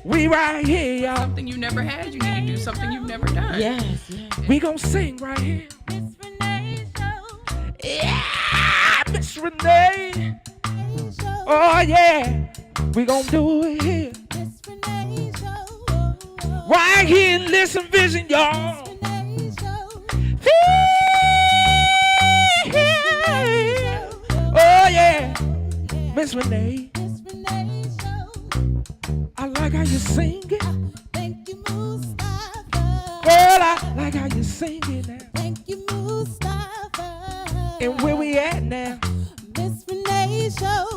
We right here, y'all. Something you never had, you need to do something you've never done. Yes, yes. We gonna sing right here. Miss Renee Show. Yeah, Miss Renee. Show. Oh yeah, we gonna do it here. Miss Renee Show. Right here in Listen Vision, y'all. Miss Renee Show. Oh yeah, Miss Renee. Miss Renee Show. I like how you sing it. Thank you, Mustafa. Girl, I like how you sing it now. Thank you, Mustafa. And where we at now? Miss Renee Show.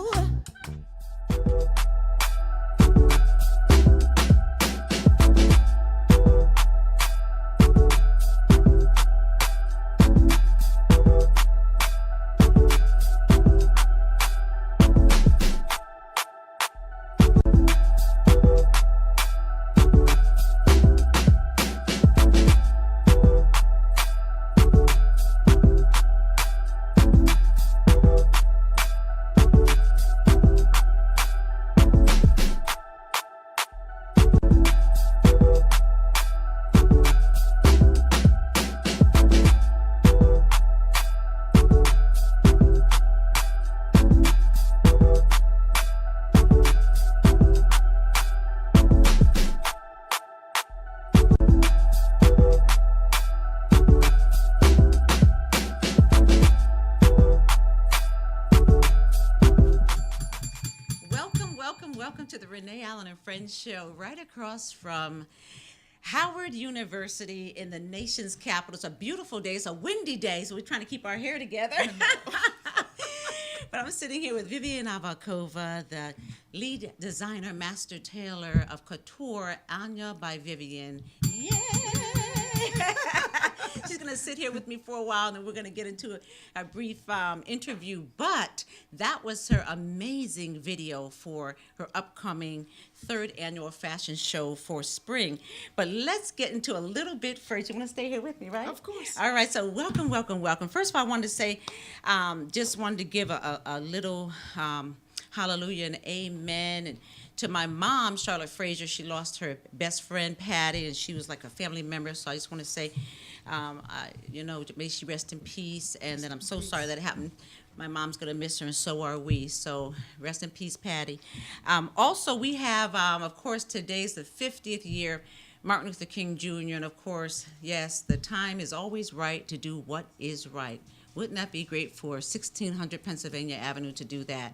Welcome to the Renee Allen and Friends show, right across from Howard University in the nation's capital. It's a beautiful day. It's a windy day, so we're trying to keep our hair together. But I'm sitting here with Vivian Avakova, the lead designer, master tailor of couture, Anya by Vivian. Yay! She's going to sit here with me for a while, and then we're going to get into a brief interview. But that was her amazing video for her upcoming third annual fashion show for spring. But let's get into a little bit first. You want to stay here with me, right? Of course. All right, so welcome, welcome, welcome. First of all, I wanted to say, just wanted to give a little hallelujah and amen. And to my mom, Charlotte Frazier, she lost her best friend, Patty, and she was like a family member. So I just want to say, may she rest in peace. And then I'm so sorry that happened. My mom's going to miss her, and so are we. So rest in peace, Patty. Also, we have, of course, today's the 50th year, Martin Luther King Jr. And, of course, yes, the time is always right to do what is right. Wouldn't that be great for 1600 Pennsylvania Avenue to do that?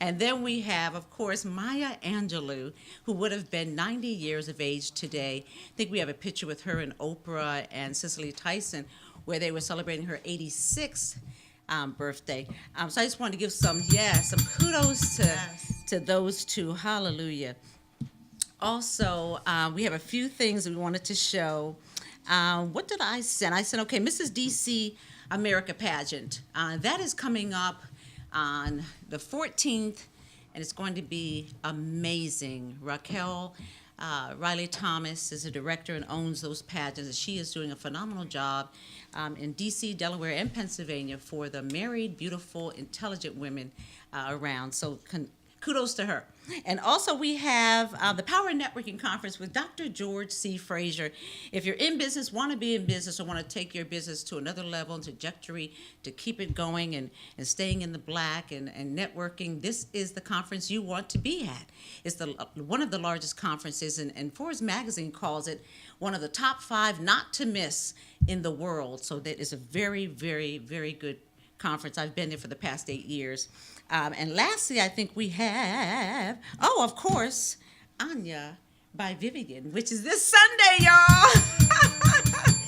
And then we have, of course, Maya Angelou, who would have been 90 years of age today. I think we have a picture with her and Oprah and Cicely Tyson where they were celebrating her 86th birthday. So I just wanted to give some kudos to those two. Hallelujah. Also, we have a few things that we wanted to show. What did I send? I said, okay, Mrs. DC America pageant. That is coming up on the 14th, and it's going to be amazing. Raquel Riley Thomas is a director and owns those pageants, and she is doing a phenomenal job in D.C., Delaware, and Pennsylvania for the married, beautiful, intelligent women around. So kudos to her. And also we have the Power Networking Conference with Dr. George C. Frazier. If you're in business, want to be in business, or want to take your business to another level and trajectory to keep it going and staying in the black and networking, this is the conference you want to be at. It's one of the largest conferences, and Forbes magazine calls it one of the top 5 not to miss in the world. So that is a very, very, very good conference. I've been there for the past 8 years. And lastly, I think we have, of course, Anya by Vivian, which is this Sunday, y'all.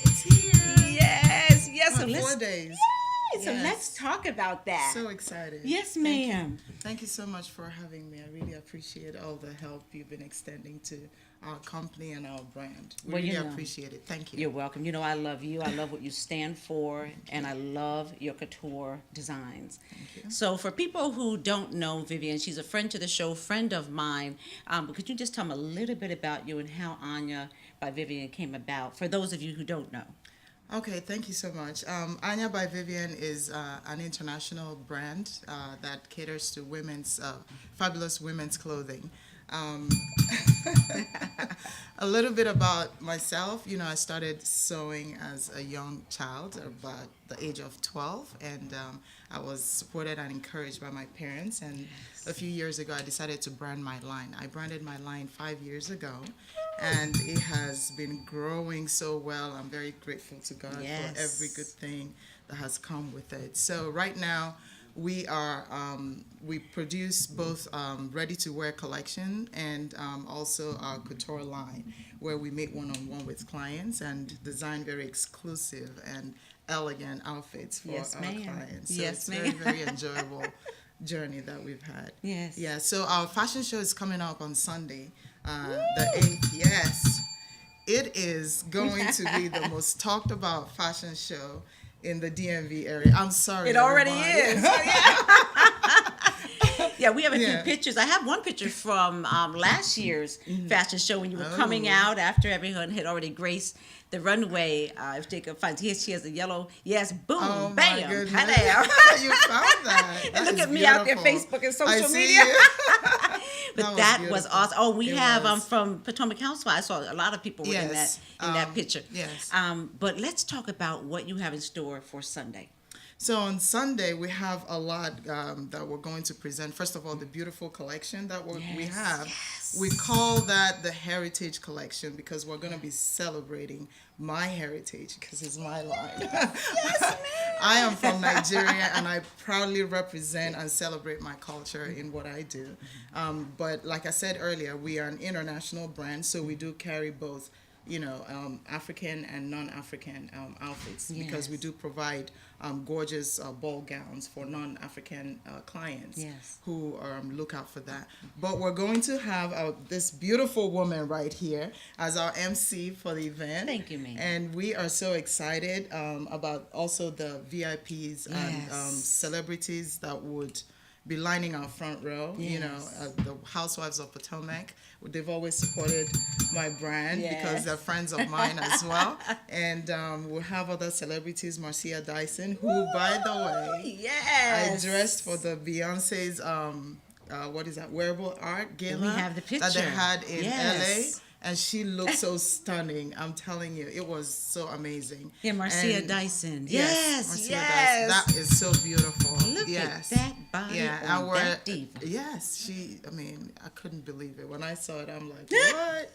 It's here. Yes. So 4 days. Yay! So let's talk about that. So excited. Yes, ma'am. Thank you so much for having me. I really appreciate all the help you've been extending to our company and our brand. We really appreciate it. Thank you. You're welcome. You know I love you. I love what you stand for, and I love your couture designs. Thank you. So for people who don't know Vivian, she's a friend to the show, friend of mine. But could you just tell me a little bit about you and how Anya by Vivian came about, for those of you who don't know? Okay, thank you so much. Anya by Vivian is an international brand that caters to fabulous women's clothing. A little bit about myself. You know, I started sewing as a young child, about the age of 12, and I was supported and encouraged by my parents. And a few years ago, I decided to brand my line. I branded my line 5 years ago, and it has been growing so well. I'm very grateful to God for every good thing that has come with it. So right now, we are we produce both ready-to-wear collection and also our couture line, where we make one-on-one with clients and design very exclusive and elegant outfits for our clients. So it's very, very enjoyable journey that we've had. Yes. Yeah. So our fashion show is coming up on Sunday, the 8th. Yes. It is going to be the most talked about fashion show in the DMV area. I'm sorry. It already is. Yeah, we have a few pictures. I have one picture from last year's fashion show when you were coming out after everyone had already graced the runway. If Jacob finds, she has a yellow, boom, Oh, bam, my goodness. hi You found that. and look is at me out there, beautiful. Facebook and I social see media. you. But that was beautiful. awesome. Oh, we It have was. from Potomac Council. I saw a lot of people in that picture. Yes. But let's talk about what you have in store for Sunday. So on Sunday, we have a lot that we're going to present. First of all, the beautiful collection that we have. Yes. We call that the Heritage Collection because we're going to be celebrating my heritage because it's my line. I am from Nigeria and I proudly represent and celebrate my culture in what I do. But like I said earlier, we are an international brand, so we do carry both, African and non-African outfits because we do provide gorgeous ball gowns for non-African clients who look out for that. But we're going to have this beautiful woman right here as our MC for the event. Thank you, ma'am. And we are so excited about also the VIPs and celebrities that would be lining our front row. The Housewives of Potomac. They've always supported my brand because they're friends of mine as well. And we'll have other celebrities, Marcia Dyson, who, by the way, I dressed for the Beyonce's, wearable art gala We have the picture that they had in LA. And she looked so stunning. I'm telling you, it was so amazing. Yeah, Marcia Dyson. Marcia Dyson. That is so beautiful. Look at that body on that diva. Yes, I couldn't believe it. When I saw it, I'm like, what?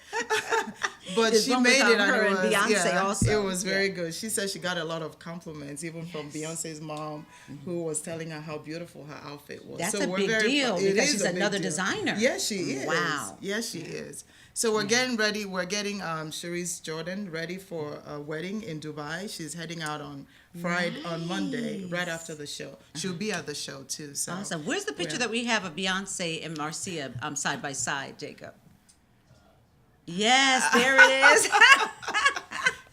But There's she one made with, it. her And and Beyonce also. It was very good. She said she got a lot of compliments, even from Beyonce's mom, who was telling her how beautiful her outfit was. That's so a big deal because she's another designer. Yes, she is. Wow. Yes, she is. So we're getting ready. We're getting Cherise Jordan ready for a wedding in Dubai. She's heading out on Monday, right after the show. She'll be at the show too. So Awesome. Where's the picture that we have of Beyonce and Marcia side by side, Jacob? Yes, there it is.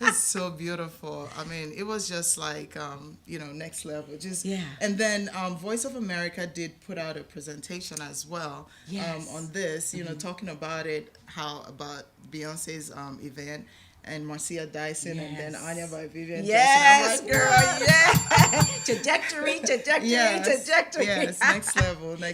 It's so beautiful. I mean, it was just like, next level. And then Voice of America did put out a presentation as well on this, talking about it, about Beyonce's event and Marcia Dyson and then Anya by Vivian Yes, Dyson. I'm like, girl, what? yeah. Trajectory. Yes, next level. We're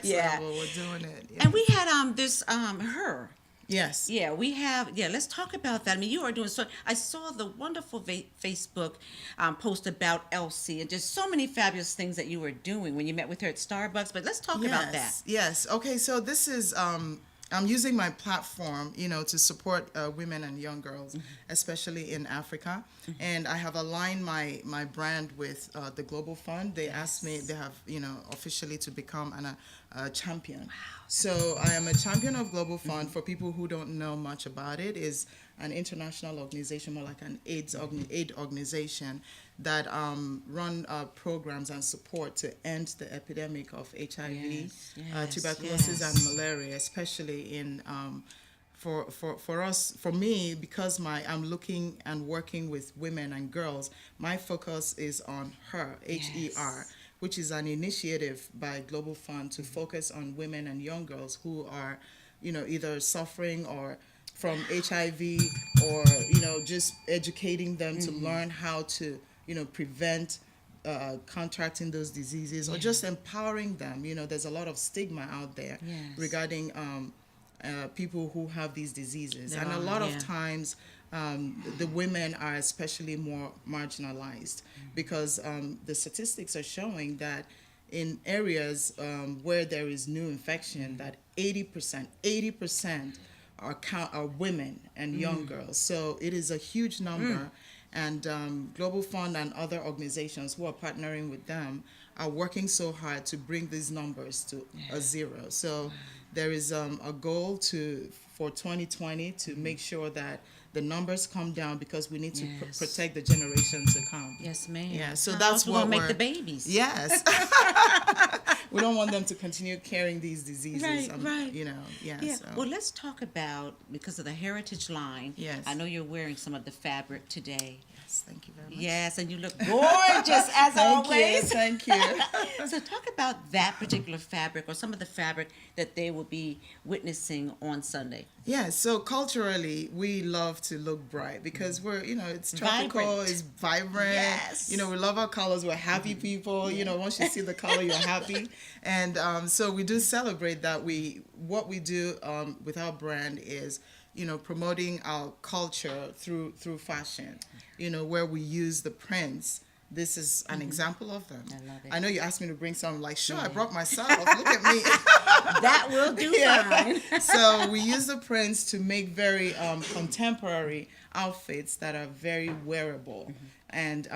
doing it. Yeah. And we had this her. Yes. Yeah, we have. Yeah, let's talk about that. I mean, you are doing so. I saw the wonderful Facebook post about Elsie and just so many fabulous things that you were doing when you met with her at Starbucks. But let's talk about that. Yes. Okay. So this is. I'm using my platform, to support women and young girls, especially in Africa. And I have aligned my brand with the Global Fund. They asked me, they have, officially to become a champion. Wow. So I am a champion of Global Fund. For people who don't know much about it, is an international organization, more like an aid organization that run programs and support to end the epidemic of HIV, tuberculosis, and malaria, especially in for me, because I'm looking and working with women and girls. My focus is on HER, HER, which is an initiative by Global Fund to focus on women and young girls who are, either suffering or from HIV or, just educating them to learn how to, prevent contracting those diseases or just empowering them. There's a lot of stigma out there regarding people who have these diseases. There And a are, lot yeah. of times, the women are especially more marginalized because the statistics are showing that in areas where there is new infection, that 80% are women and young girls. So it is a huge number. And Global Fund and other organizations who are partnering with them are working so hard to bring these numbers to a zero. So there is a goal for 2020 to make sure that the numbers come down because we need to Yes. protect the generation to come. Yes, ma'am. Yeah, so How that's else we what gonna make we're- the babies. Yes. We don't want them to continue carrying these diseases. Right, right. You know, yeah. Yeah. So. Well, let's talk about, because of the heritage line. Yes. I know you're wearing some of the fabric today. Yes, thank you very much. Yes, and you look gorgeous as always. Thank you. So talk about that particular fabric or some of the fabric that they will be witnessing on Sunday. Yeah, so culturally, we love to look bright because we're, it's tropical, Vibrant. it's vibrant. Yes. We love our colors. We're happy people. Once you see the color, you're happy. And so we do celebrate that. What we do with our brand is, promoting our culture through fashion, where we use the prints. This is an example of them. I love it. I know you asked me to bring some, like, sure, I brought myself. Look at me. That will do fine. So we use the prints to make very contemporary outfits that are very wearable. And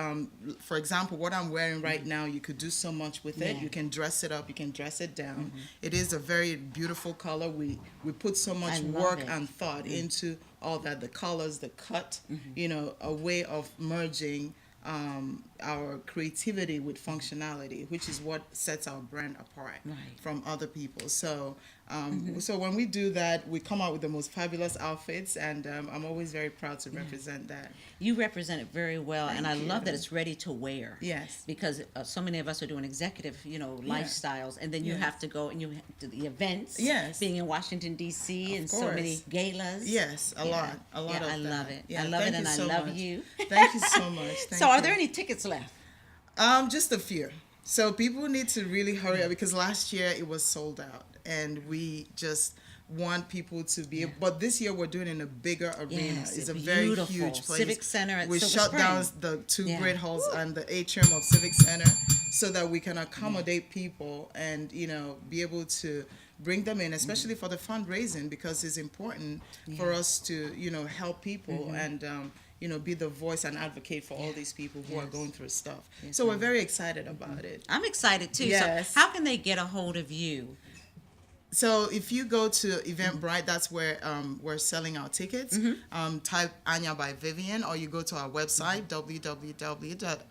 for example, what I'm wearing right now, you could do so much with it. Yeah. You can dress it up, you can dress it down. It is a very beautiful color. We put so much I love work it. and thought into all that, the colors, the cut, a way of merging our creativity with functionality, which is what sets our brand apart Right. from other people. So, so when we do that, we come out with the most fabulous outfits, and I'm always very proud to represent that. You represent it very well, and I Thank love you. that it's ready to wear. Yes. Because so many of us are doing executive, lifestyles, and then you Yes. have to go and you have to the events. Yes. Being in Washington D.C. and so many course. galas. Yes, a lot of Yeah, I that. love it. Yeah, I love thank it, and you I so love much. you. Thank you so much. Thank So, are you. there any tickets left? Just a few. So people need to really hurry up because last year it was sold out, and we just want people to be. But this year we're doing it in a bigger arena. Yes, It's a beautiful. very huge place. Civic Center at We Silver shut Spring. down the two Yeah. great halls and the atrium of Civic Center so that we can accommodate people and be able to bring them in, especially for the fundraising, because it's important for us to help people and be the voice and advocate for all these people who are going through stuff. Yes, So we're ma'am. very excited about it. I'm excited too. Yes. So, how can they get a hold of you? So if you go to Eventbrite, that's where we're selling our tickets. Type Anya by Vivian, or you go to our website,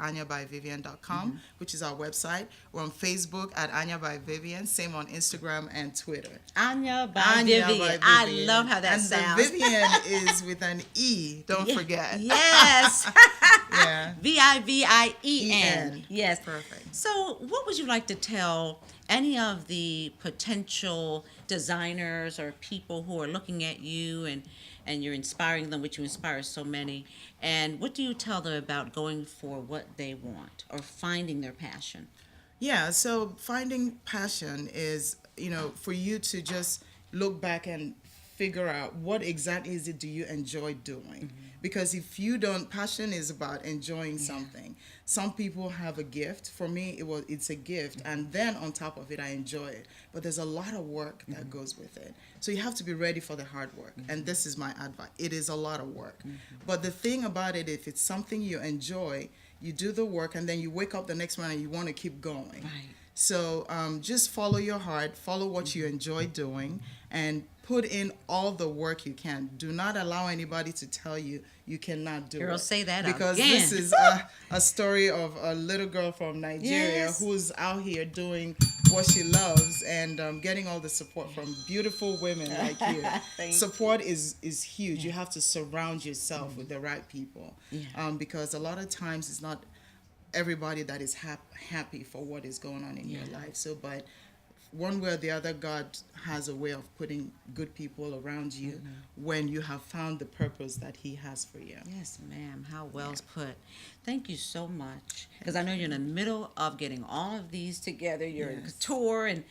www.anyabyvivian.com, which is our website. We're on Facebook at Anya by Vivian, same on Instagram and Twitter. Anya by Anya Vivian. by I Vivian. love how that and sounds. the Vivian is with an E, don't forget. Yes. Yeah. Vivien. Yes. Perfect. So, what would you like to tell any of the potential designers or people who are looking at you and you're inspiring them, which you inspire so many, and what do you tell them about going for what they want or finding their passion? Yeah, so finding passion is, for you to just look back and figure out what exactly is it do you enjoy doing. Because if you don't, passion is about enjoying something. Some people have a gift. For me, it's a gift, and then on top of it, I enjoy it. But there's a lot of work that goes with it. So you have to be ready for the hard work. And this is my advice. It is a lot of work. But the thing about it, if it's something you enjoy, you do the work, and then you wake up the next morning and you want to keep going. Right. So just follow your heart, follow what you enjoy doing, and put in all the work you can. Do not allow anybody to tell you you cannot do Girl, it. say that because again. this is a story of a little girl from Nigeria Yes. who's out here doing what she loves and getting all the support from beautiful women like you. Thank Support is huge. You have to surround yourself with the right people, because a lot of times it's not everybody that is happy for what is going on in your life. So, but one way or the other, God has a way of putting good people around you when you have found the purpose that He has for you. Yes, ma'am. How well put. Thank you so much. Because I know you're in the middle of getting all of these together. You're in Yes. tour, and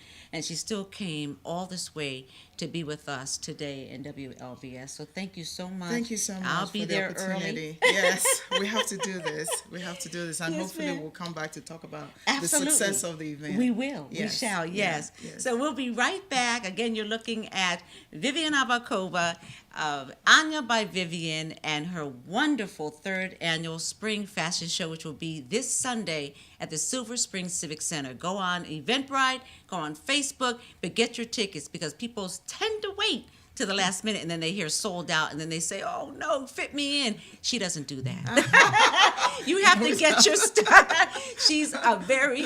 she still came all this way to be with us today in WLVS. So thank you so much. Thank you so much I'll for be the there opportunity. early. Yes, we have to do this. We have to do this, and Yes, hopefully ma'am. we'll come back to talk about Absolutely. the success of the event. We will. Yes. We shall. Yes. Yeah, yes. So we'll be right back. Again, you're looking at Vivian Abakova of Anya by Vivian and her wonderful 3rd annual spring fashion show, which will be this Sunday at the Silver Spring Civic Center. Go on Eventbrite, go on Facebook, but get your tickets because people tend to wait to the last minute and then they hear sold out and then they say, oh no, fit me in. She doesn't do that. You have to get your stuff. She's a very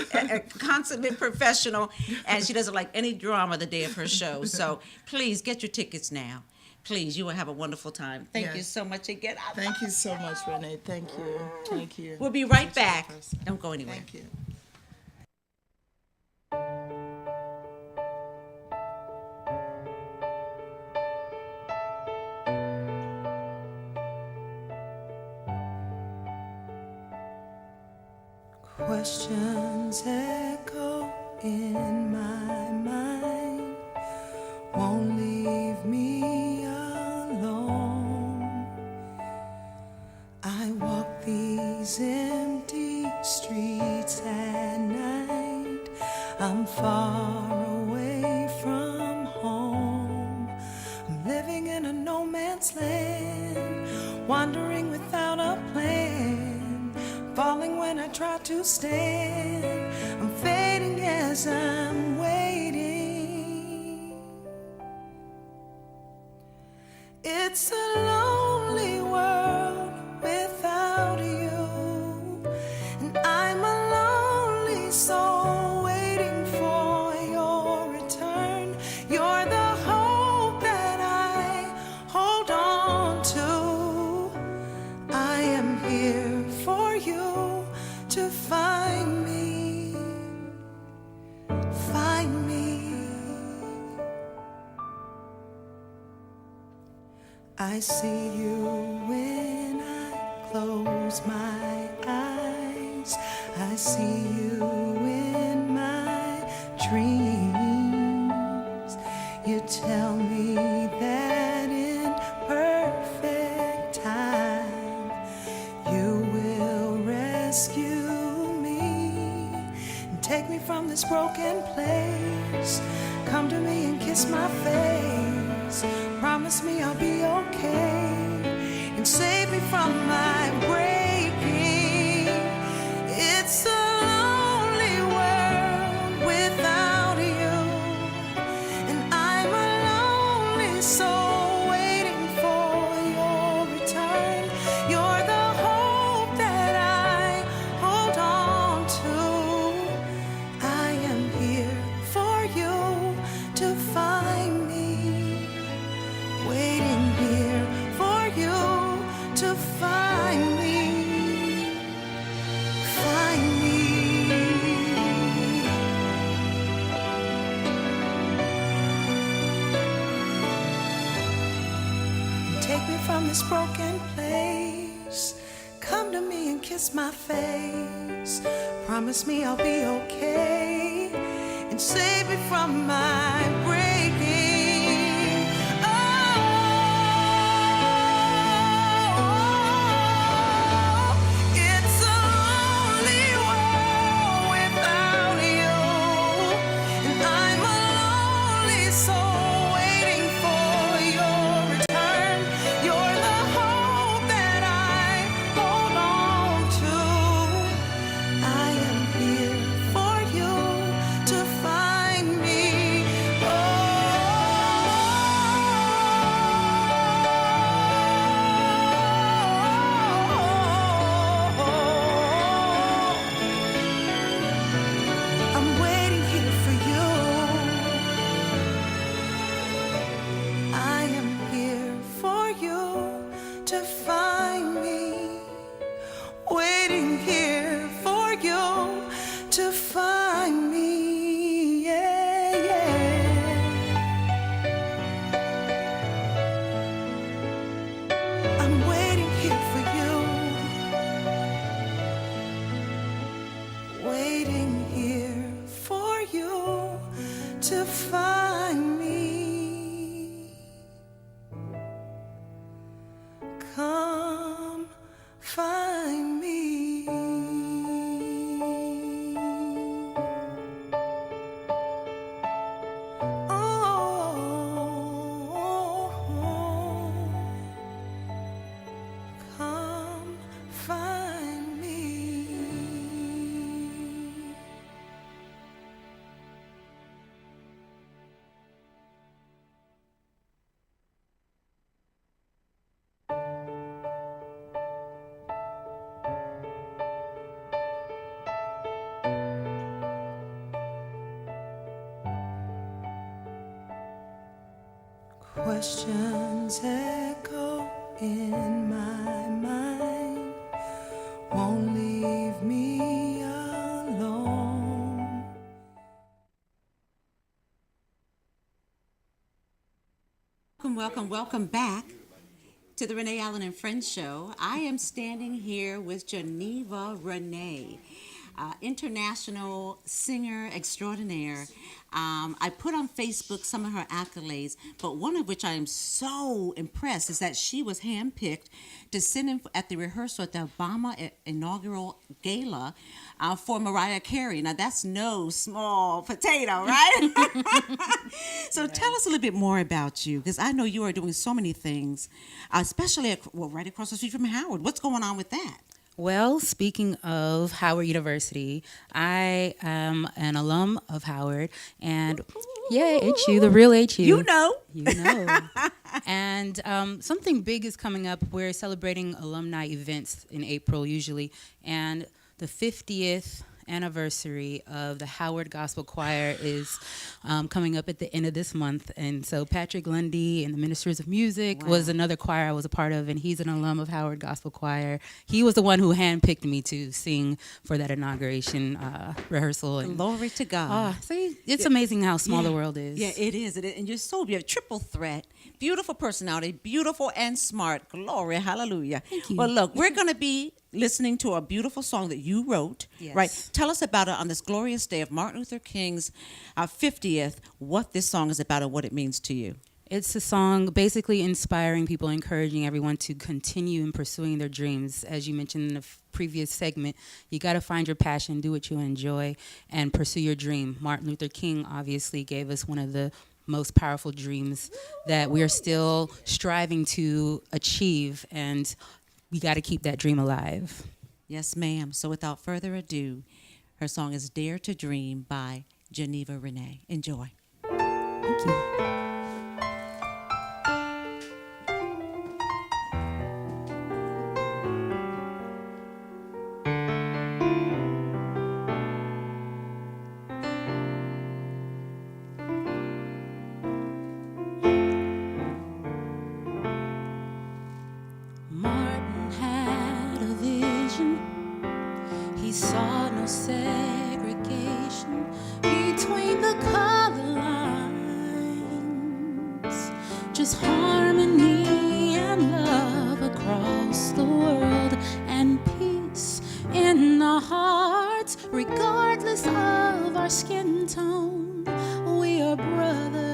consummate professional and she doesn't like any drama the day of her show. So please get your tickets now. Please, you will have a wonderful time. Thank you Yes. so much again. Thank you so much, Renee. Thank you. Thank you. We'll be right Such a good back. person. Don't go anywhere. Thank you. Questions echo in my mind, won't leave me alone. I walk these empty streets at night. I'm far away from home. I'm living in a no man's land, wandering without a plan, falling when I try to stand. I'm fading as I'm waiting. It's a lonely world without you, and I'm a lonely soul waiting for your return. You're the hope that I hold on to. I am here for you to find me, find me. I see you when I close my eyes. I see you in my dreams. You tell me that in perfect time you will rescue me and take me from this broken place. Come to me and kiss my face. Promise me I'll be okay and save me from my breaking. It's a lonely world without you, and I'm a lonely soul waiting for your return. You're the hope that I hold on to. I am here for you to find me, waiting here for you to find me, find me. Take me from this broken place. Come to me and kiss my face. Promise me I'll be okay and save me from my breaking. Oh, it's a lonely world without you, and I'm a lonely soul waiting for your return. You're the hope that I hold on to. I am here for you to find me. I'm waiting here for you. I am here for you to find me. Waiting here for you to find me. Yeah, yeah. questions echo in my mind won't leave me alone. Welcome back to the Renee Allen and Friends show. I am standing here with Geneva Renee, international singer extraordinaire. I put on Facebook some of her accolades, but one of which I am so impressed is that she was handpicked to sit in at the rehearsal at the Obama inaugural gala for Mariah Carey. Now, that's no small potato, right? So tell us a little bit more about you, because I know you are doing so many things, especially right across the street from Howard. What's going on with that? Well, speaking of Howard University, I am an alum of Howard, and yeah, HU, the real HU. You know. You know. And something big is coming up. We're celebrating alumni events in April usually, and the 50th anniversary of the Howard Gospel Choir is coming up at the end of this month. And so Patrick Lundy and the Ministers of Music was another choir I was a part of, and he's an alum of Howard Gospel Choir. He was the one who handpicked me to sing for that inauguration rehearsal. And glory to God. See, it's amazing how small the world is. Yeah, it is. And you're so beautiful. Triple threat. Beautiful personality. Beautiful and smart. Glory. Hallelujah. Thank you. Well, look, we're going to be listening to a beautiful song that you wrote. Yes. Right. Tell us about it on this glorious day of Martin Luther King's 50th, what this song is about and what it means to you. It's a song basically inspiring people, encouraging everyone to continue in pursuing their dreams. As you mentioned in the previous segment, you got to find your passion, do what you enjoy, and pursue your dream. Martin Luther King obviously gave us one of the most powerful dreams that we are still striving to achieve, and we got to keep that dream alive. Yes, ma'am. So without further ado, her song is Dare to Dream by Geneva Renee. Enjoy. Thank you. Martin had a vision. He saw no segregation between the color lines, just harmony and love across the world, and peace in our hearts, regardless of our skin tone. We are brothers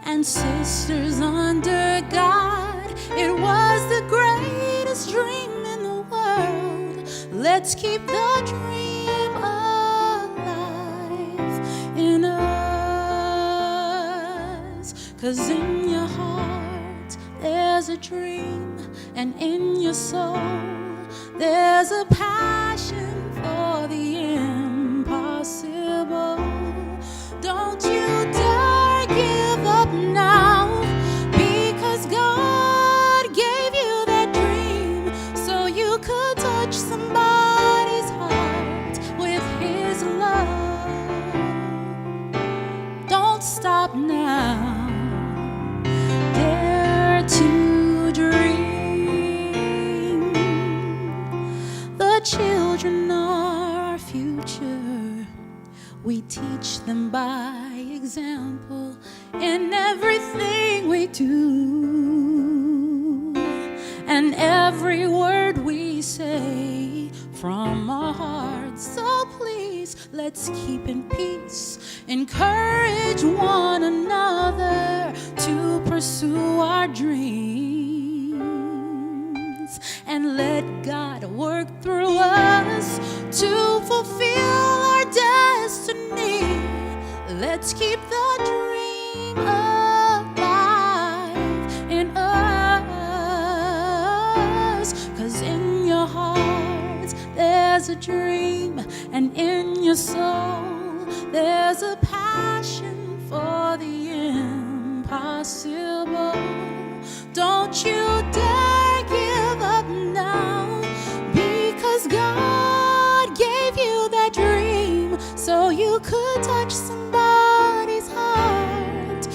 and sisters under God. It was the greatest dream in the world. Let's keep the dream alive in us. 'Cause in your heart there's a dream, and in your soul there's a passion for the impossible. Don't you dare give up now, because God gave you that dream so you could touch somebody's heart with His love. Don't stop now. Dare to dream. The children are our future. We teach them by example in everything we do, and every word we say from our hearts. So please, let's keep in peace. Encourage one another to pursue our dreams, and let God work through us to fulfill our destiny. Let's keep the dream alive in us. 'Cause in your heart there's a dream, and in your soul there's a passion for the impossible. Don't you dare give up now, because God gave you that dream so you could touch somebody's heart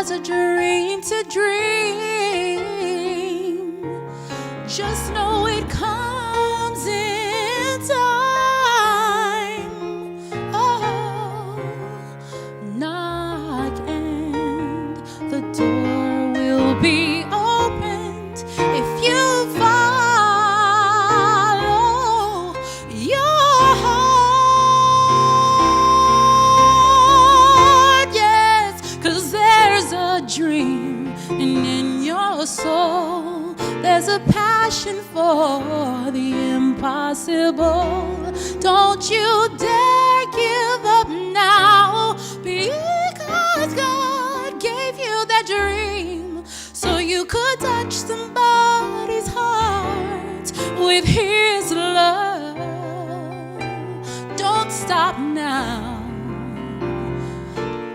there's a dream to dream. Just know it comes in time. Oh, knock and the door will be opened if you follow your heart. Yes, 'cause there's a dream, and in your soul there's a passion for the impossible. Don't you dare give up now, because God gave you that dream so you could touch somebody's heart with His love. Don't stop now.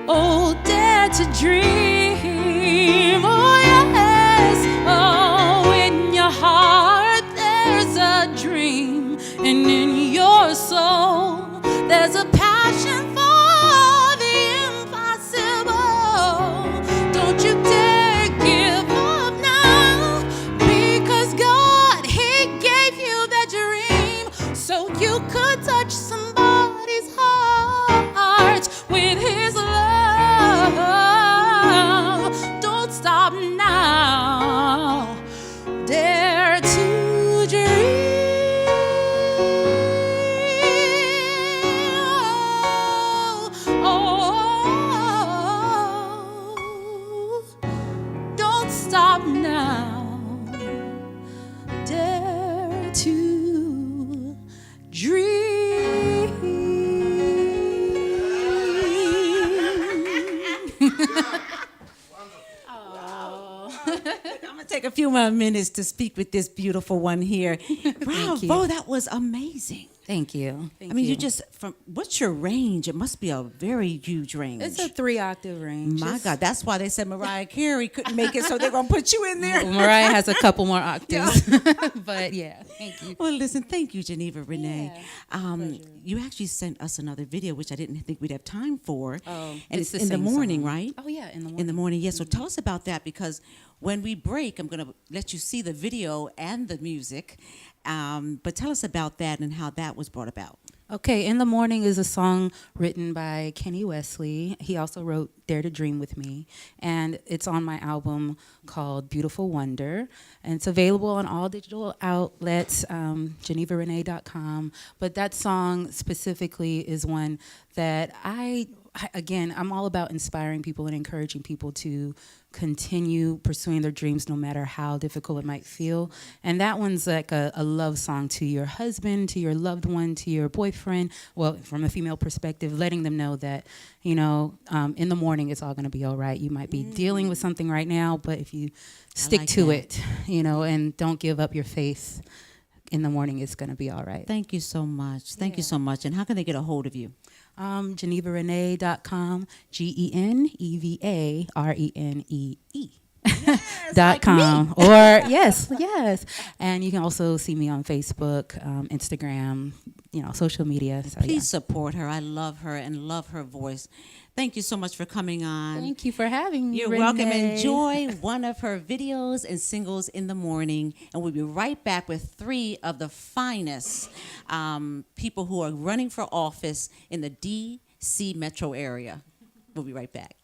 Oh, dare to dream. Oh, yes. Oh, in your heart there's a dream, and in your soul there's a passion for the impossible. Don't you dare give up now, because God, He gave you that dream so you could touch somebody's heart with His love. Don't stop now. Dare to dream. Oh, don't stop now. Dare to I'm gonna take a few more minutes to speak with this beautiful one here. Bravo, that was amazing. Thank you. Thank I mean, you. you just what's your range? It must be a very huge range. It's a 3-octave range. My God, that's why they said Mariah Carey couldn't make it, so they're gonna put you in there. Mariah has a couple more octaves. But yeah, thank you. Well, listen, thank you, Geneva Renee. Pleasure. You actually sent us another video, which I didn't think we'd have time for. Oh, and it's the in the same morning, song. right? Oh yeah, in the morning. In the morning, yes. So tell us about that, because when we break, I'm going to let you see the video and the music. But tell us about that and how that was brought about. Okay, In the Morning is a song written by Kenny Wesley. He also wrote Dare to Dream with me, and it's on my album called Beautiful Wonder, and it's available on all digital outlets, genevarenee.com. But that song specifically is one that I'm all about inspiring people and encouraging people to continue pursuing their dreams no matter how difficult it might feel. And that one's like a love song to your husband, to your loved one, to your boyfriend. Well, from a female perspective, letting them know that, in the morning it's all going to be all right. You might be dealing with something right now, but if you stick to it, and don't give up your faith, in the morning it's going to be all right. Thank you so much. Thank you so much. And how can they get a hold of you? GenevaRenee.com, GenevaRenee. Yes, .com. Or yes. And you can also see me on Facebook, Instagram, social media. So, Please support her. I love her and love her voice. Thank you so much for coming on. Thank you for having me. You're Renee. welcome. Enjoy one of her videos and singles in the morning. And we'll be right back with 3 of the finest people who are running for office in the D.C. metro area. We'll be right back.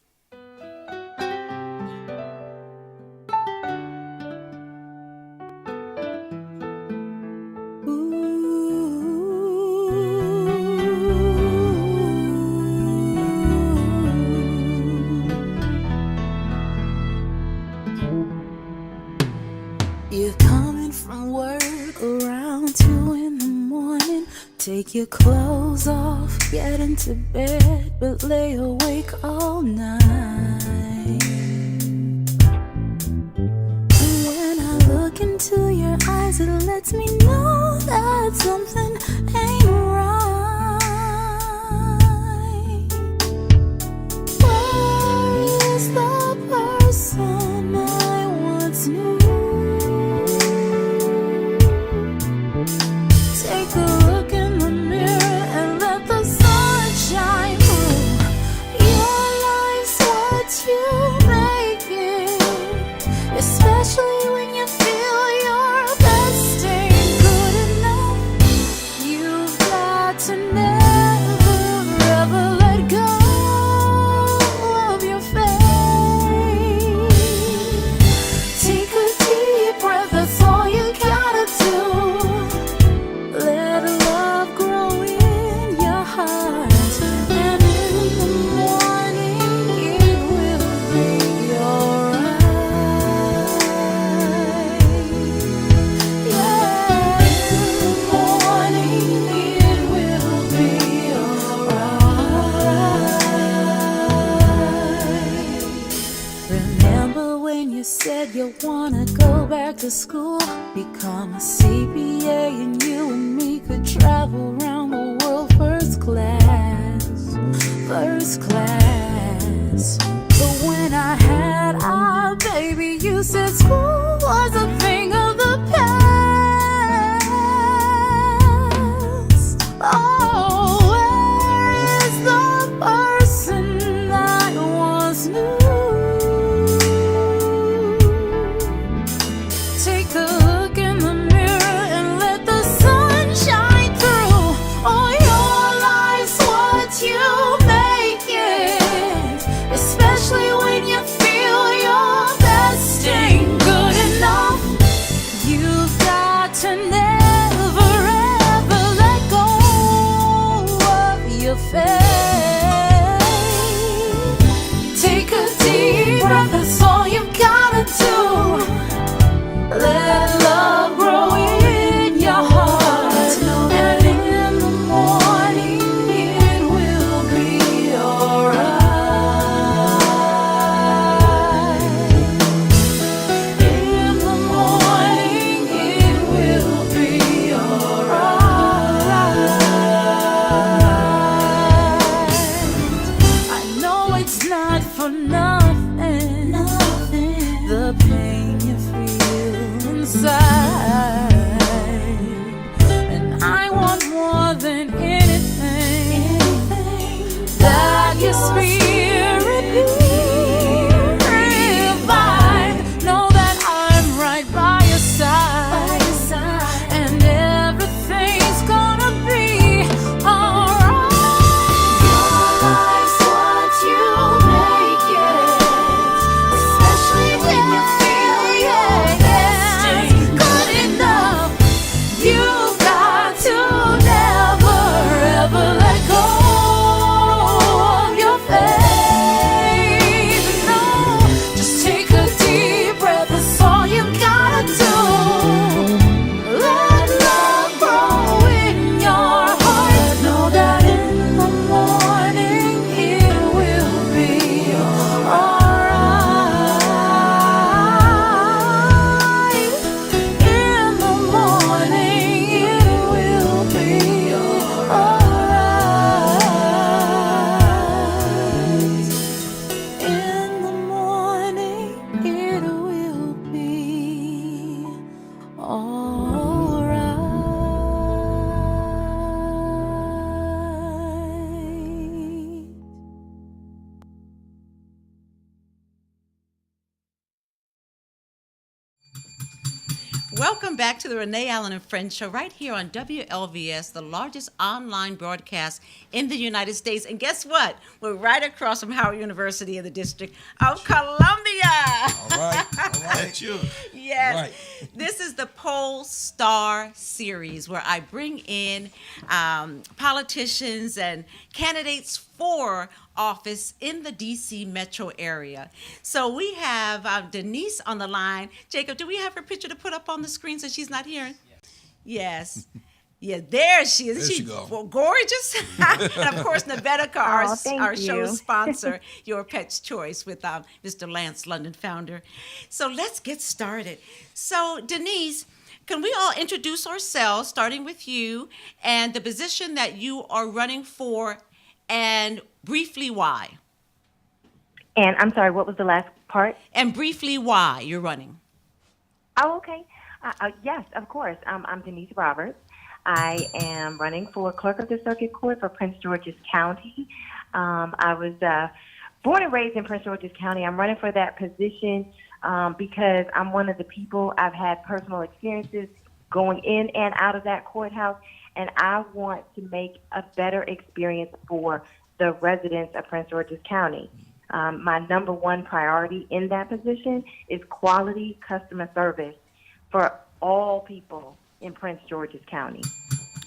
You're coming from work around 2 in the morning. Take your clothes off, get into bed, but lay awake all night. And when I look into your eyes, it lets me know that something ain't right. Where is the person I once knew? Take a look in the mirror and let the sun shine through. Your life's what you made you said you wanna go back to school, become a CPA, and you and me could travel around the world first class, first class. But when I had our baby, you said school was a thing of the past. Oh, where is the person I once knew? Take a look in the mirror and let the sun shine through. Oh, your life's what you make it, especially when you feel your best ain't good enough. You've got to never ever let go of your faith. Take a deep breath, that's all you've gotta do. Let love grow in your heart. And in the morning it will be alright. In the morning it will be alright. I know it's not for nothing, the pain you feel inside. And I want more than anything that your spirit be revived. Know that I'm right by your side, and everything's gonna be alright. Your life's what you make it, especially when you feel your best ain't good enough. You've got to never ever let go of your faith. No, just take a deep breath, that's all you gotta do. Let love grow in your heart. Know that in the morning it will be alright. In the morning it will be alright. In the morning it will be alright. Welcome back to the Renee Allen and Friends Show right here on WLVS, the largest online broadcast in the United States. And guess what? We're right across from Howard University in the District of Columbia. All right. That's you. Yes. Right. This is the Poll Star series where I bring in politicians and candidates for office in the D.C. metro area. So we have Denise on the line. Jacob, do we have her picture to put up on the screen so she's not hearing? Yes. Yeah, there she is. There she go. Gorgeous? And of course, Navetica, thank our you. show sponsor, Your Pet's Choice, with Mr. Lance London, founder. So let's get started. So Denise, can we all introduce ourselves, starting with you, and the position that you are running for, and briefly why? And I'm sorry, what was the last part? And briefly why you're running. Oh, okay. Yes, of course. I'm Denise Roberts. I am running for Clerk of the Circuit Court for Prince George's County. I was born and raised in Prince George's County. I'm running for that position because I'm one of the people, I've had personal experiences going in and out of that courthouse, and I want to make a better experience for the residents of Prince George's County. My number one priority in that position is quality customer service for all people in Prince George's County.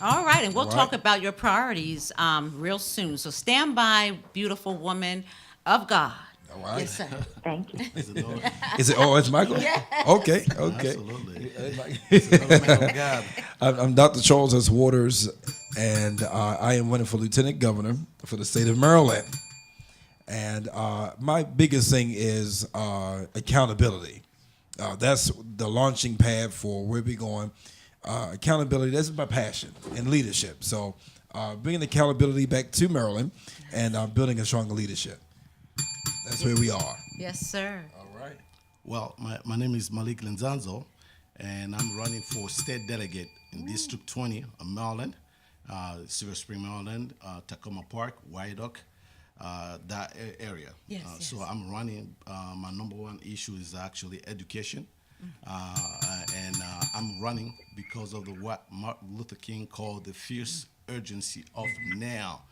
All right, and we'll All right. talk about your priorities real soon. So stand by, beautiful woman of God. All right. Yes, sir. Thank you. Is it Lord? Is it? Oh, it's Michael. Yeah. Okay. Absolutely. It's another man of God. I'm Dr. Charles S. Waters, and I am running for Lieutenant Governor for the state of Maryland. And my biggest thing is accountability. That's the launching pad for where we're going. Accountability, that's my passion, and leadership. So bringing accountability back to Maryland and building a stronger leadership. That's where we are. Yes, sir. All right. Well, my name is Malik Lenzanzo, and I'm running for state delegate in District 20 of Maryland, Silver Spring, Maryland, Tacoma Park, Wyandotte, that area. Yes, So yes. I'm running. My number one issue is actually education, and I'm running because of what Martin Luther King called the fierce urgency of now.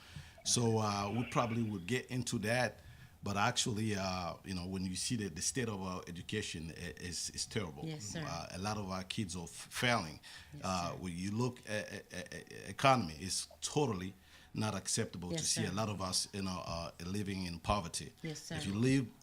So we probably will get into that. But actually, when you see the state of our education is terrible. Yes, sir. A lot of our kids are failing. When you look at economy, it's totally not acceptable Yes, to see sir. a lot of us, living in poverty. Yes, sir.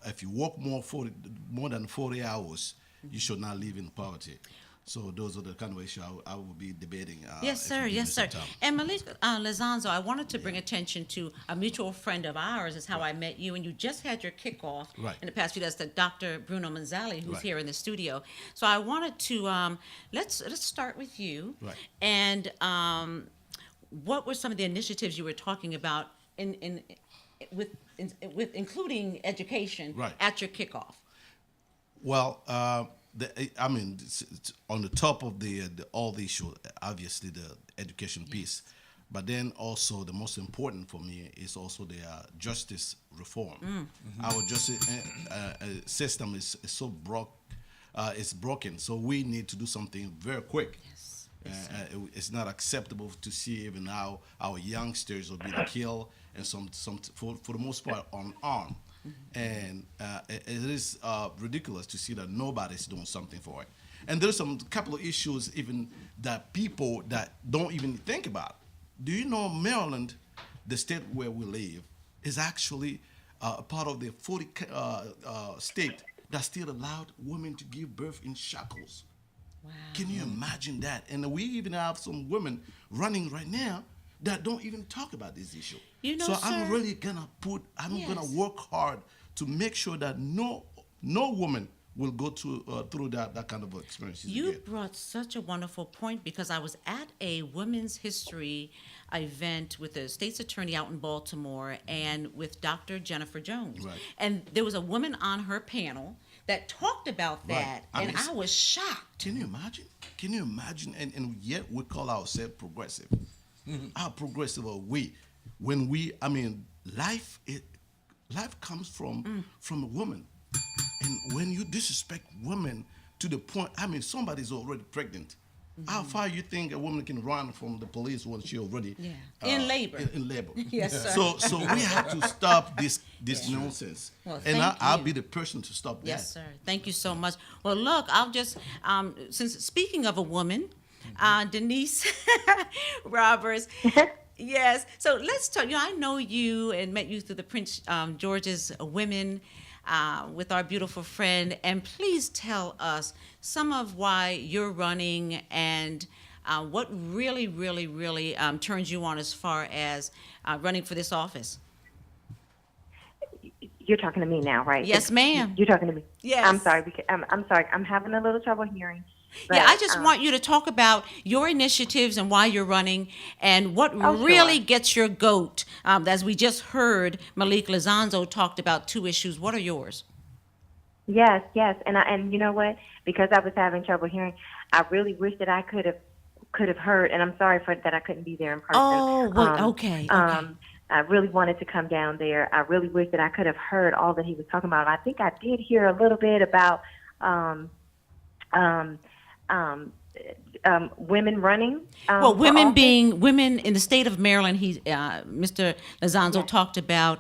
If you work more than 40 hours, you should not live in poverty. So those are the kind of issues I will be debating. Yes, if sir. you give me Yes, some sir. time. And Malik Lizanzo, I wanted to bring attention to a mutual friend of ours. Is how I met you, and you just had your kickoff Right. in the past few days. The Dr. Bruno Manzali, who's Right. here in the studio. So I wanted to let's start with you. Right. And what were some of the initiatives you were talking about with including education Right. at your kickoff? Well, it's on the top of all the issue, obviously the education piece, but then also the most important for me is also the justice reform. Our justice system is so it's broken, so we need to do something very quick. Yes. It's not acceptable to see even now our youngsters are being killed and some for the most part unarmed. And it is ridiculous to see that nobody's doing something for it. And there's some couple of issues even that people that don't even think about. Do you know Maryland, the state where we live, is actually a part of the 40 state that still allowed women to give birth in shackles. Wow. Can you imagine that? And we even have some women running right now that don't even talk about this issue. You know, so sir, I'm really gonna Yes. gonna work hard to make sure that no woman will go through that kind of experiences You again. brought such a wonderful point because I was at a women's history event with the state's attorney out in Baltimore and with Dr. Jennifer Jones. Right. And there was a woman on her panel that talked about Right. that, I and mean, I was shocked. Can you imagine? Can you imagine? And yet we call ourselves progressive. How progressive are we? When life comes from a woman. And when you disrespect women to the point, somebody's already pregnant. How far you think a woman can run from the police when she already In labor. In labor. Yes, sir. So we have to stop this nonsense. Well, and thank I'll you. be the person to stop that. Yes, sir. Thank you so much. Well, look, I'll just, since speaking of a woman, Denise Roberts. Yes. So let's talk. I know you and met you through the Prince George's Women with our beautiful friend. And please tell us some of why you're running and what really, really, really turns you on as far as running for this office. You're talking to me now, right? Yes, ma'am. You're talking to me. Yes. I'm sorry. Because, I'm sorry. I'm having a little trouble hearing. Yeah, but, I just want you to talk about your initiatives and why you're running and what Oh, really sure. gets your goat. As we just heard, Malik Lizanzo talked about 2 issues. What are yours? Yes, and you know what? Because I was having trouble hearing, I really wish that I could have heard, and I'm sorry for that I couldn't be there in person. Oh, well, okay. I really wanted to come down there. I really wish that I could have heard all that he was talking about. I think I did hear a little bit about women running. Well, for women office. being women in the state of Maryland. Mr. Lizanzo talked about.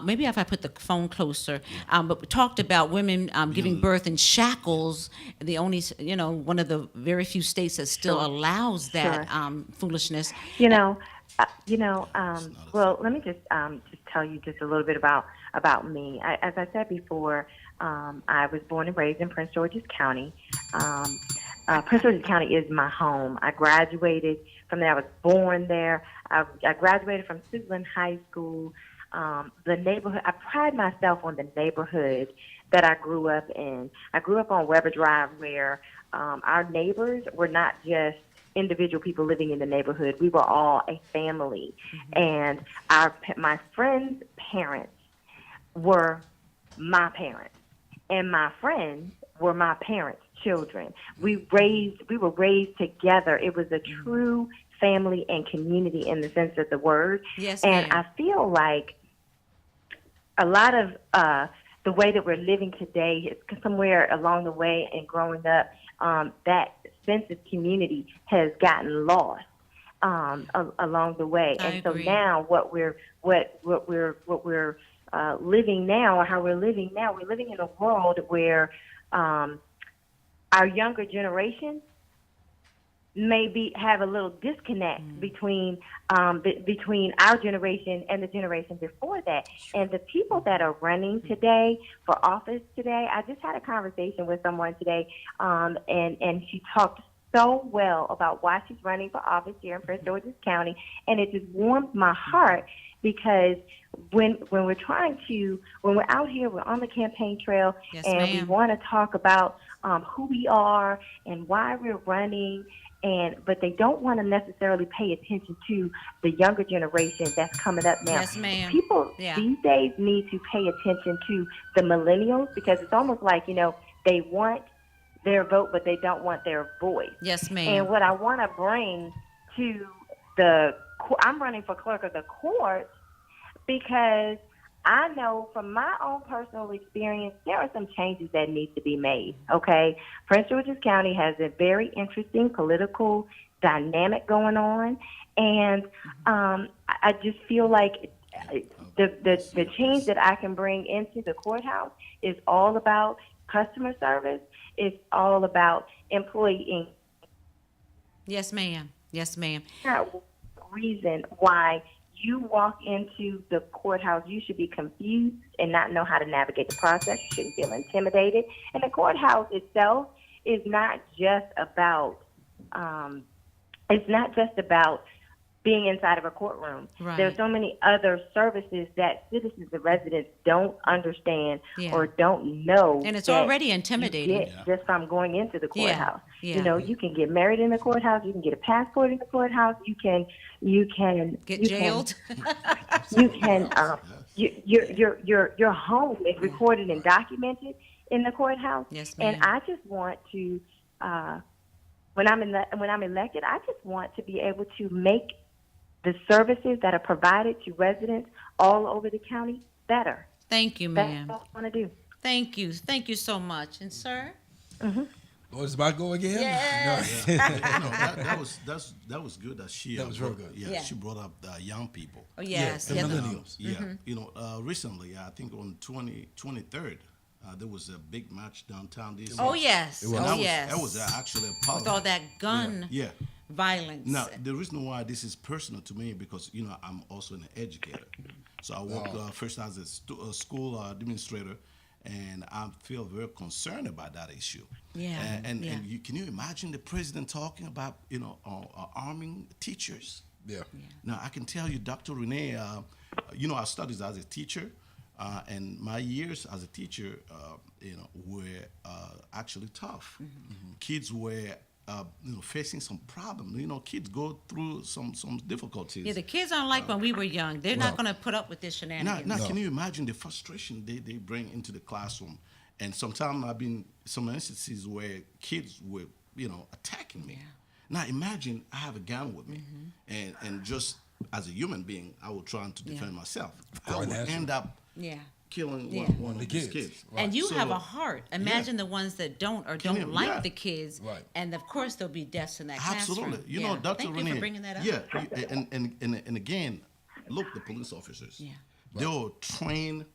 Maybe if I put the phone closer, but we talked about women giving birth in shackles. The only, one of the very few states that still allows that foolishness. Well, let me just tell you just a little bit about me. As I said before, I was born and raised in Prince George's County. Prince George's County is my home. I graduated from there. I was born there. I graduated from Suitland High School. the neighborhood. I pride myself on the neighborhood that I grew up in. I grew up on Weber Drive, where our neighbors were not just individual people living in the neighborhood. We were all a family, and my friends' parents were my parents, and my friends were my parents' children. We were raised together. It was a true family and community in the sense of the word. Yes, and ma'am. I feel like a lot of the way that we're living today is somewhere along the way and growing up, that sense of community has gotten lost along the way. I And so agree. now what we're living now, or how we're living now, we're living in a world where our younger generation maybe have a little disconnect between our generation and the generation before that. And the people that are running today for office today, I just had a conversation with someone today, and she talked so well about why she's running for office here in Prince George's County, and it just warmed my heart, because when we're out here, we're on the campaign trail, Yes, and we ma'am. want to talk about who we are and why we're running, but they don't want to necessarily pay attention to the younger generation that's coming up now. Yes, ma'am. People Yeah. these days need to pay attention to the millennials, because it's almost like, they want their vote, but they don't want their voice. Yes, ma'am. And what I want to bring to I'm running for clerk of the court, because I know from my own personal experience, there are some changes that need to be made, okay? Prince George's County has a very interesting political dynamic going on, and I just feel like the change that I can bring into the courthouse is all about customer service. It's all about employee Yes, ma'am. Yes, ma'am. reason why you walk into the courthouse, you should be confused and not know how to navigate the process. You shouldn't feel intimidated. And the courthouse itself is not just about being inside of a courtroom. Right. There's so many other services that citizens and residents don't understand Yeah. or don't know. And it's that already you intimidating. get just from going into the Yeah. courthouse. Yeah. You can get married in the courthouse. You can get a passport in the courthouse. You can Get jailed. Your home is recorded and documented in the courthouse. Yes, ma'am. And I just want to, when I'm elected, I just want to be able to make the services that are provided to residents all over the county better. Thank you, That's ma'am. what I want to do. Thank you. Thank you so much. And sir? Oh, it's about to go again? Yes. That was good that she That was real brought- good. Yeah, Yeah. she brought up young people. Oh, yes. the yes. millennials. Yeah, recently, I think on 23rd, there was a big match downtown. DC. Oh, yes. was. Oh, That yes. was actually a positive. With all that gun Yeah. violence. Now, the reason why this is personal to me, because I'm also an educator. So I work first as a school administrator, and I feel very concerned about that issue. Yeah, And yeah. can you imagine the president talking about arming teachers? Yeah. Now I can tell you, Dr. Renee, I studied as a teacher, and my years as a teacher, were actually tough. Kids were facing some problems. Kids go through some difficulties. Yeah, the kids aren't like when we were young. They're not going to put up with this shenanigans. Now, can you imagine the frustration they bring into the classroom? And sometimes I've been some instances where kids were, attacking me. Now imagine I have a gun with me, and just as a human being, I was trying to defend myself. I would naturally. end up Yeah. killing Yeah. one of these kids. And you So- have a heart. Imagine the ones that don't or Can don't you- like yeah. the kids. Right. And of course there'll be deaths in that Absolutely. classroom. You know, Yeah. Dr. Thank Renee. you for bringing that up. Yeah, and again, look, the police officers. Yeah. They were trained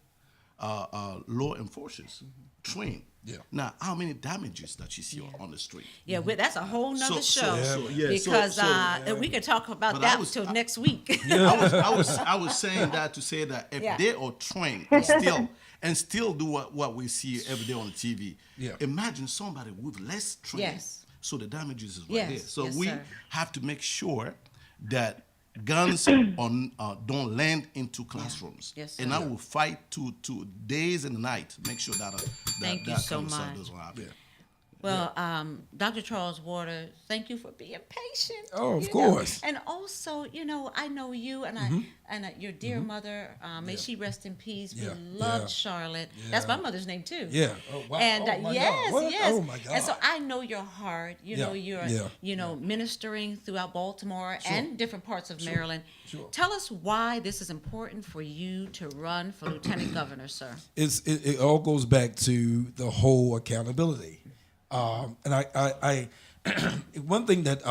law enforcers. Trained. Yeah. Now, how many damages that you see on the street? Yeah, that's a whole nother So- show. Because we could talk about But that till next week. I was saying that to say that if Yeah. they are trained and still do what we see every day on TV, Yeah. imagine somebody with less training. Yes. So the damages is right Yes. there. So Yes, we sir. have to make sure that guns don't land into classrooms. Yes, sir. And I will fight to days and night, make sure that Thank you that so kind of stuff much. doesn't happen. Well, Dr. Charles Waters, thank you for being patient. Oh, of you know. course. And also, I know you and your dear mother. May she rest in peace. Yeah. We loved Yeah. Charlotte. That's my mother's name too. Yeah. Oh, wow. And Oh, my yes, God. What? yes. Oh, my God. And so I know your heart. You know Yeah. you're ministering throughout Baltimore and different parts of Maryland. Sure. Tell us why this is important for you to run for lieutenant governor, sir. It all goes back to the whole accountability. And I one thing that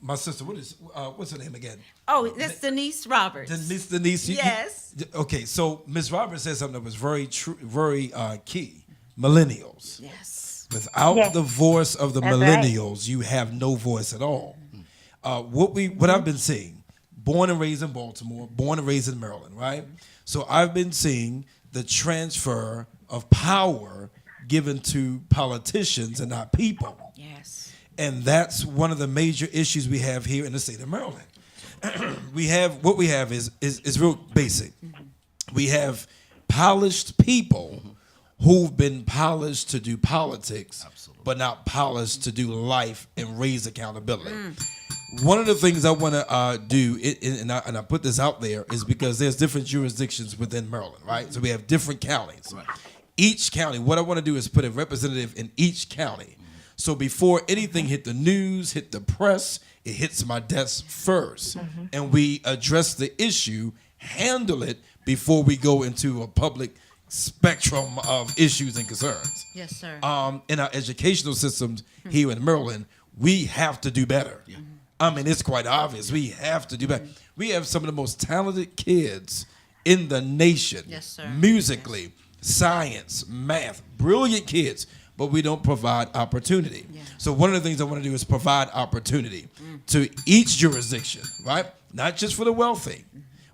my sister, what's her name again? Oh, that's Denise Roberts. Denise. Yes. Okay, so Ms. Roberts said something that was very true, very key. Millennials. Yes. Without Yes. the voice of the That's millennials, you have no voice at all. What I've been seeing, born and raised in Baltimore, born and raised in Maryland, right? So I've been seeing the transfer of power given to politicians and not people. Yes. And that's one of the major issues we have here in the state of Maryland. we have is real basic. We have polished people who've been polished to do politics, but not polished to do life and raise accountability. One of the things I want to do, and I put this out there, is because there's different jurisdictions within Maryland, right? So we have different counties. Right. Each county, what I want to do is put a representative in each county. So before anything hit the news, hit the press, it hits my desk first. And we address the issue, handle it before we go into a public spectrum of issues and concerns. Yes, sir. In our educational systems here in Maryland, we have to do better. I mean, it's quite obvious. We have to do better. We have some of the most talented kids in the nation. Yes, sir. Musically, science, math, brilliant kids, but we don't provide opportunity. Yeah. So one of the things I want to do is provide opportunity to each jurisdiction, right? Not just for the wealthy,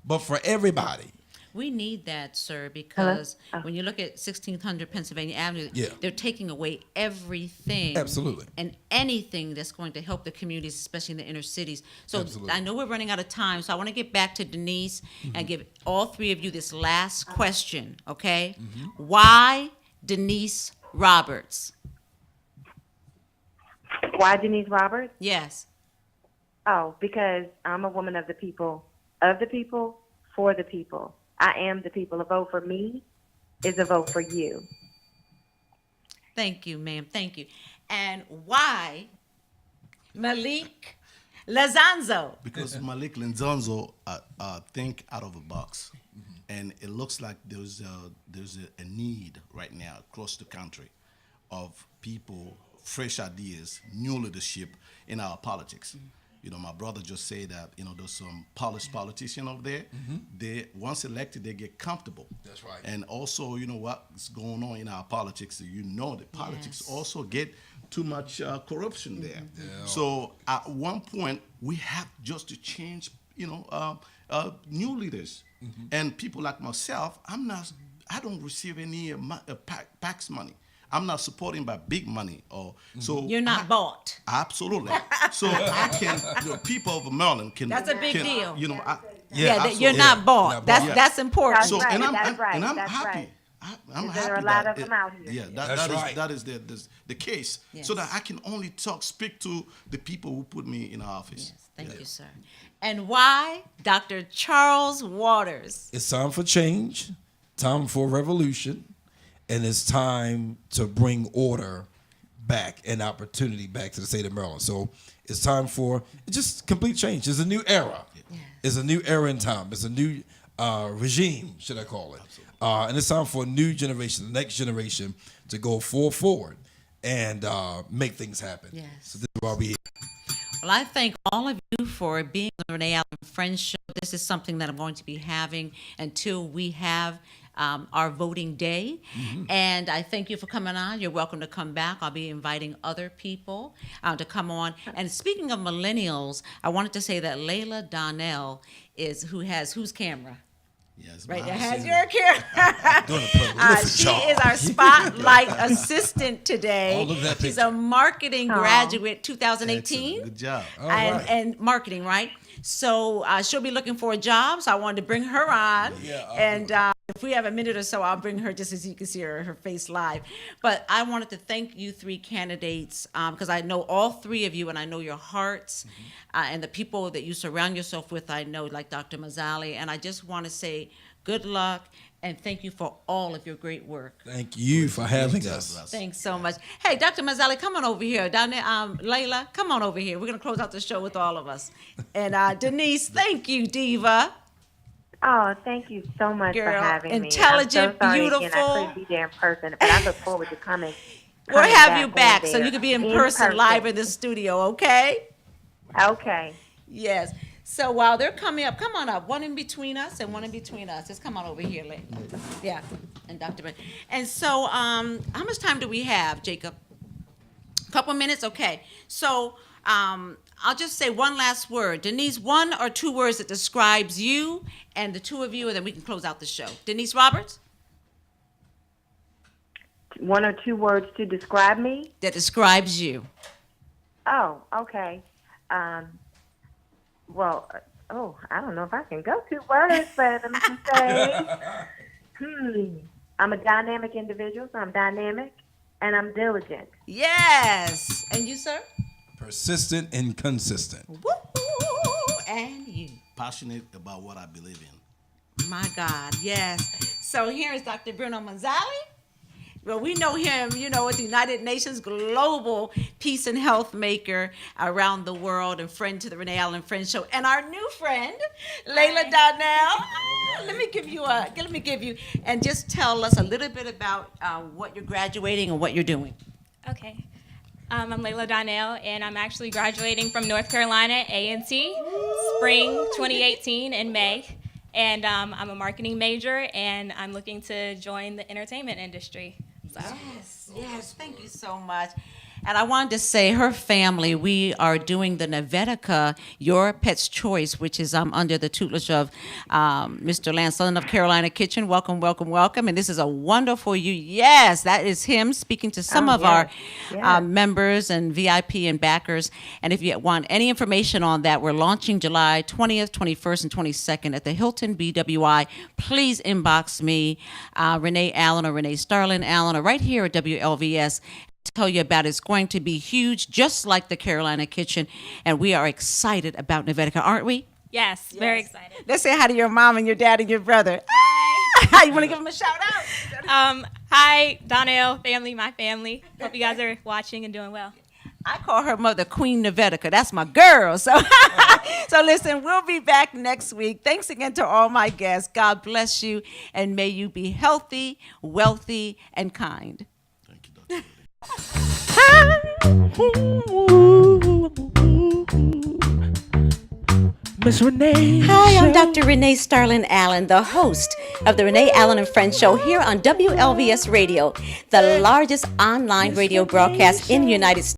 but for everybody. We need that, sir, because when you look at 1600 Pennsylvania Avenue, Yeah. they're taking away everything. Absolutely. And anything that's going to help the communities, especially in the inner cities. So Absolutely. I know we're running out of time, so I want to get back to Denise and give all three of you this last question, okay? Why Denise Roberts? Why Denise Roberts? Yes. Oh, because I'm a woman of the people, for the people. I am the people. A vote for me is a vote for you. Thank you, ma'am. Thank you. And why Malik Lazanzo? Because Malik Lenzonzo think out of the box, and it looks like there's a need right now across the country of people, fresh ideas, new leadership in our politics. You know, my brother just said that, there's some polished politician over there. They, once elected, they get comfortable. That's right. And also, what's going on in our politics, that politics Yes. also get too much corruption there. Yeah. So at one point, we have just to change, new leaders. And people like myself, I don't receive any PAC's money. I'm not supporting by big money, so You're not bought. Absolutely. So I can, people of Maryland can. That's a big deal. You're You're not bought. Not That's bought. that's important. That's So right, and I'm that's right, and I'm that's happy. right. I'm There happy are a lot that of them out here. Yeah, That's right. that is the case. Yes. So that I can only speak to the people who put me in office. Yes, thank you, sir. And why Dr. Charles Waters? It's time for change, time for revolution, and it's time to bring order back and opportunity back to the state of Maryland. So it's time for just complete change. It's a new era. Yes. It's a new era in time. It's a new regime, should I call it. And it's time for a new generation, the next generation, to go forward and make things happen. Yes. So this is why we here. Well, I thank all of you for being on the Renee Allen Friends Show. This is something that I'm going to be having until we have our voting day. And I thank you for coming on. You're welcome to come back. I'll be inviting other people to come on. And speaking of millennials, I wanted to say that Layla Donnell is whose camera? Yes, Right, ma'am. it has your camera. Doing a prolific She job. is our spotlight assistant today. Oh, look at that She's picture. a marketing graduate, 2018. Excellent. Good job. All right. And marketing, right? So she'll be looking for a job. So I wanted to bring her on. And if we have a minute or so, I'll bring her just as you can see her face live. But I wanted to thank you three candidates because I know all three of you, and I know your hearts and the people that you surround yourself with. I know, like Dr. Mazzali, and I just want to say good luck. And thank you for all of your great work. Thank you for having us. Thanks so much. Hey, Dr. Mazzali, come on over here. Down there, Layla, come on over here. We're going to close out the show with all of us. And Denise, thank you, Diva. Oh, thank you so much Girl, for having me. intelligent, I'm so sorry beautiful. Again, I couldn't be there in person, but I look forward to coming. We'll have you one back day. so you can be in person live in the studio, okay? Okay. Yes. So while they're coming up, come on up. One in between us and one in between us. Just come on over here, Lynn. Yeah, and Dr. Ben. And so how much time do we have, Jacob? A couple minutes? Okay. So I'll just say one last word. Denise, one or two words that describes you and the two of you, and then we can close out the show. Denise Roberts? One or two words to describe me? That describes you. Oh, okay. Well, I don't know if I can go 2 words, but let me just say, I'm a dynamic individual, so I'm dynamic, and I'm diligent. Yes. And you, sir? Persistent and consistent. Woo! And you? Passionate about what I believe in. My God, yes. So here is Dr. Bruno Mazzali. Well, we know him, as the United Nations Global Peace and Health Maker around the world and friend to the Renee Allen Friends Show. And our new friend, Layla Donnell. Let me give you, and just tell us a little bit about what you're graduating and what you're doing. Okay. I'm Layla Donnell, and I'm actually graduating from North Carolina A&T, spring 2018 in May. And I'm a marketing major, and I'm looking to join the entertainment industry. So. Yes, thank you so much. And I wanted to say, her family, we are doing the Navetica Your Pet's Choice, which is under the tutelage of Mr. Lance Sullivan of Carolina Kitchen. Welcome, welcome, welcome. And this is a wonderful yes, that is him speaking to some of our members and VIP and backers. And if you want any information on that, we're launching July 20th, 21st, and 22nd at the Hilton BWI. Please inbox me, Renee Allen or Renee Starlin Allen, or right here at WLVS. Tell you about it. It's going to be huge, just like the Carolina Kitchen, and we are excited about Navetica, aren't we? Yes, very excited. Let's say hi to your mom and your dad and your brother. Hi. You want to give them a shout out? Hi, Donnell family, my family. Hope you guys are watching and doing well. I call her mother Queen Navetica. That's my girl. So, so listen, we'll be back next week. Thanks again to all my guests. God bless you, and may you be healthy, wealthy, and kind. Thank you, Dr. Miss Renee. Hi, I'm Dr. Renee Starlin Allen, the host of the Renee Allen and Friends Show here on WLVS Radio, the largest online radio broadcast in the United States.